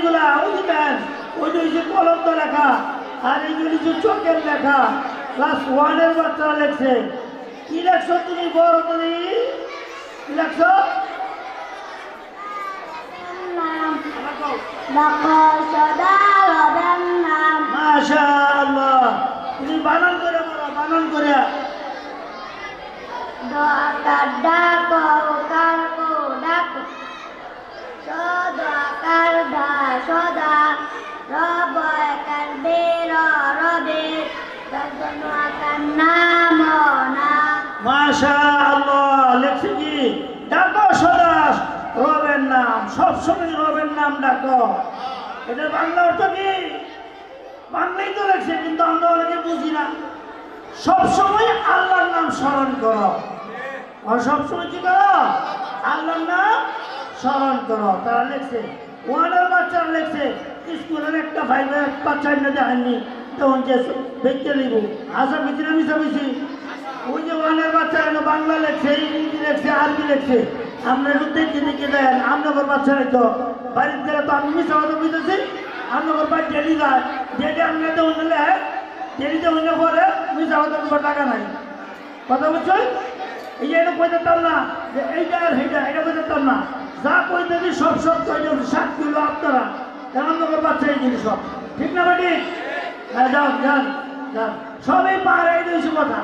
জিনিসগুলা বুঝলেন ওইটা হচ্ছে কলম লেখা আর এইগুলি হচ্ছে চোখের লেখা ক্লাস 1 এর বাচ্চারা লেখছে কি লেখছো তুমি বড় তুমি কি লেখছো মাশাআল্লাহ তুমি বানান করে বলো বানান করে মাশাআল্লাহ লেখছে কি ডাকো সদাস রবের নাম সবসময় রবের নাম ডাকো এটা বাংলা অর্থ কি বাংলাই তো লেখছে কিন্তু আমরা অনেকে বুঝি না সবসময় আল্লাহর নাম স্মরণ করো আর সবসময় কি করো আল্লাহর নাম স্মরণ করো তারা লেখছে ওয়ানের বাচ্চারা লেখছে স্কুলের একটা ভাইবের বাচ্চা এনে দেখেননি তখন যে দেখতে দিব আশা বেশি না মিশা বেশি ওই যে ওয়ানের বাচ্চা এনে বাংলা লেখছে ইংরেজি লেখছে আরবি লেখছে আমরা একটু দেখে দেখে দেন আপনার বাচ্চারাই তো বাড়ির গেলে তো আমি মিশা কথা বুঝতেছি আপনার বাড়ি ডেলি যায় ডেলি আপনাদের হলে ডেলিতে হইলে পরে মিশা কথা তোমার টাকা নাই কথা বলছো এই যে এটা কইতাম না যে এইটা আর সেইটা এটা কইতাম না যা কইতেছি সব সব কইতে সাক্ষী হলো আপনারা তেমন তোমার বাচ্চা এই জিনিস সব ঠিক না বাটি হ্যাঁ যান যান যান সবই পাহাড়ে এই কথা